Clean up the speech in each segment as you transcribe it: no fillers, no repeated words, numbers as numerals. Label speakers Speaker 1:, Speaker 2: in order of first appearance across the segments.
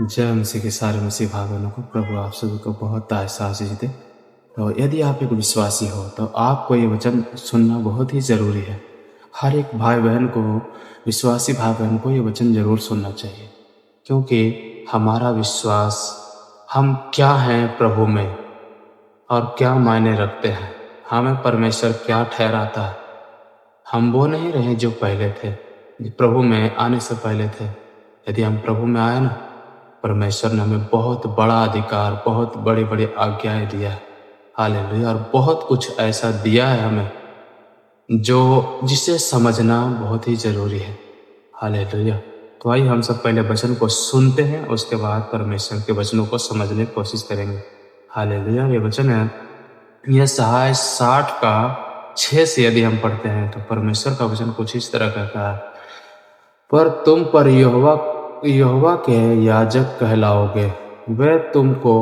Speaker 1: जय मसीह के सारे मसीह भाई बहनों को प्रभु आप सभी को बहुत आशीष दे। तो यदि आप एक विश्वासी हो तो आपको ये वचन सुनना बहुत ही ज़रूरी है। हर एक भाई बहन को, विश्वासी भाई बहन को ये वचन ज़रूर सुनना चाहिए, क्योंकि हमारा विश्वास, हम क्या हैं प्रभु में और क्या मायने रखते हैं, हमें परमेश्वर क्या ठहराता है। हम वो नहीं रहे जो पहले थे, जो प्रभु में आने से पहले थे। यदि हम प्रभु में आए ना, परमेश्वर ने हमें बहुत बड़ा अधिकार, बहुत बड़ी बड़ी आज्ञाएं दिया है। हालेलुया। और बहुत कुछ ऐसा दिया है हमें जो जिसे समझना बहुत ही जरूरी है। हालेलुया। तो आइए हम सब पहले वचन को सुनते हैं, उसके बाद परमेश्वर के वचनों को समझने की कोशिश करेंगे। हालेलुया। ये वचन है, यह सहाय 60 का 6 से यदि हम पढ़ते हैं तो परमेश्वर का वचन कुछ इस तरह कहता है, पर तुम पर यहोवा के याजक कहलाओगे, वे तुमको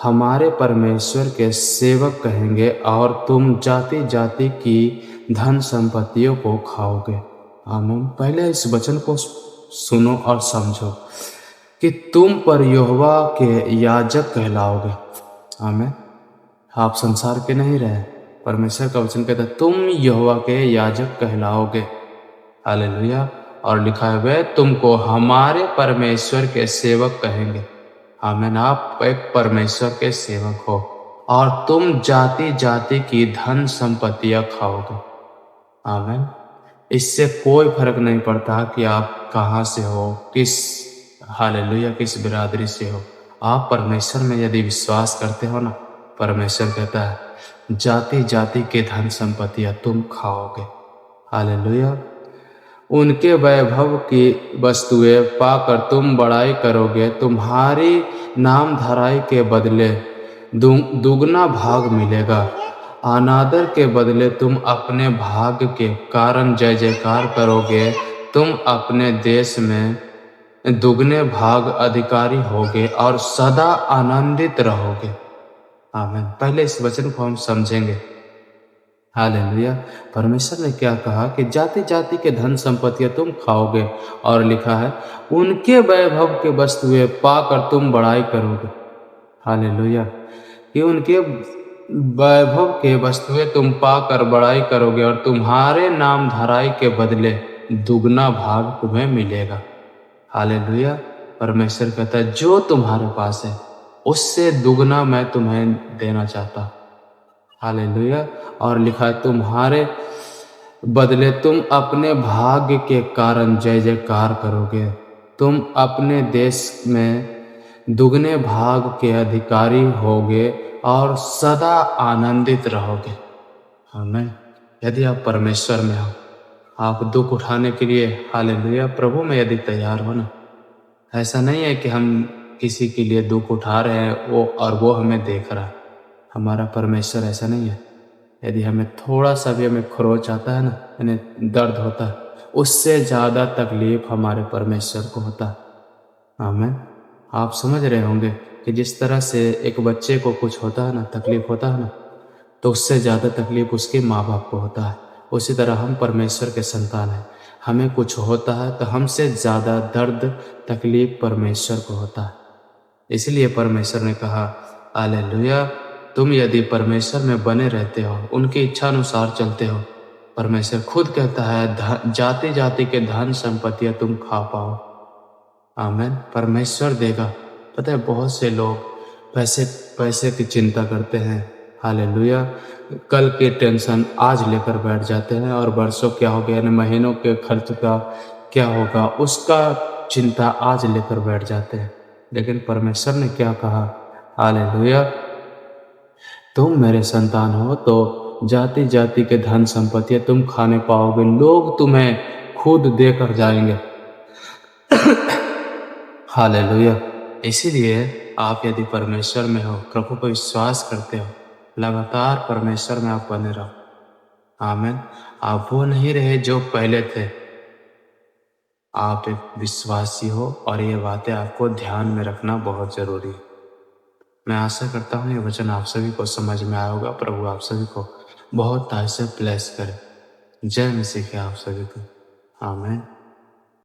Speaker 1: हमारे परमेश्वर के सेवक कहेंगे और तुम जाति जाति की धन संपत्तियों को खाओगे। आमीन। पहले इस वचन को सुनो और समझो कि तुम पर यहोवा के याजक कहलाओगे। आमीन। आप संसार के नहीं रहे। परमेश्वर का वचन कहता है तुम यहोवा के याजक कहलाओगे। हालेलुया। और लिखा है वे तुमको हमारे परमेश्वर के सेवक कहेंगे। आमीन। आप एक परमेश्वर के सेवक हो और तुम जाति जाति की धन संपत्तियां खाओगे। आमीन। इससे कोई फर्क नहीं पड़ता कि आप कहाँ से हो, हालेलुया, किस बिरादरी से हो। आप परमेश्वर में यदि विश्वास करते हो ना, परमेश्वर कहता है जाति जाति के धन संपत्तियां तुम खाओगे। हालेलुया। उनके वैभव की वस्तुएं पाकर तुम बड़ाई करोगे। तुम्हारी नामधराई के बदले दुगना भाग मिलेगा। अनादर के बदले तुम अपने भाग के कारण जय जयकार करोगे। तुम अपने देश में दुगने भाग अधिकारी होगे और सदा आनंदित रहोगे। आमीन। पहले इस वचन को हम समझेंगे। हालेलुया। परमेश्वर ने क्या कहा कि जाति जाति के धन संपत्तियां तुम खाओगे, और लिखा है उनके वैभव के वस्तुएं पाकर तुम बड़ाई करोगे। हालेलुया। कि उनके वैभव के वस्तुएं तुम पाकर बड़ाई करोगे और तुम्हारे नाम धराई के बदले दुगना भाग तुम्हें मिलेगा। हालेलुया। परमेश्वर कहता है जो तुम्हारे पास है उससे दुगना मैं तुम्हें देना चाहता हूं। हालेलुया। और लिखा है तुम्हारे बदले तुम अपने भाग्य के कारण जय जयकार करोगे। तुम अपने देश में दुगने भाग के अधिकारी होगे और सदा आनंदित रहोगे। आमीन। यदि आप परमेश्वर में हो, आप दुख उठाने के लिए, हालेलुया, प्रभु में यदि तैयार हो ना, ऐसा नहीं है कि हम किसी के लिए दुख उठा रहे हैं वो हमें देख रहा है। हमारा परमेश्वर ऐसा नहीं है। यदि हमें थोड़ा सा भी हमें खरोच आता है ना, यानी दर्द होता है, उससे ज़्यादा तकलीफ हमारे परमेश्वर को होता है। आमीन। आप समझ रहे होंगे कि जिस तरह से एक बच्चे को कुछ होता है ना, तकलीफ होता है ना, तो उससे ज़्यादा तकलीफ उसके माँ बाप को होता है। उसी तरह हम परमेश्वर के संतान हैं। हमें कुछ होता है तो हमसे ज़्यादा दर्द तकलीफ परमेश्वर को होता है। इसलिए परमेश्वर ने कहा, हालेलुया, तुम यदि परमेश्वर में बने रहते हो, उनकी इच्छा अनुसार चलते हो, परमेश्वर खुद कहता है जाति जाति के धन संपत्तियां तुम खा पाओ। आमीन। परमेश्वर देगा। पता है बहुत से लोग पैसे की चिंता करते हैं। हालेलुया। कल के टेंशन आज लेकर बैठ जाते हैं और वर्षों क्या हो गया, यानी महीनों के खर्च का क्या होगा उसका चिंता आज लेकर बैठ जाते हैं। लेकिन परमेश्वर ने क्या कहा, हालेलुया, तुम मेरे संतान हो तो जाति जाति के धन संपत्तियां तुम खाने पाओगे। लोग तुम्हें खुद देकर जाएंगे। हालेलुया। इसीलिए आप यदि परमेश्वर में हो, प्रभु पर विश्वास करते हो, लगातार परमेश्वर में आप बने रहो। आमीन। आप वो नहीं रहे जो पहले थे। आप एक विश्वासी हो और ये बातें आपको ध्यान में रखना बहुत जरूरी है। मैं आशा करता हूँ ये वचन आप सभी को समझ में आया होगा। प्रभु आप सभी को बहुत से ब्लेस करे। जय मसीह के आप सभी को। आमीन।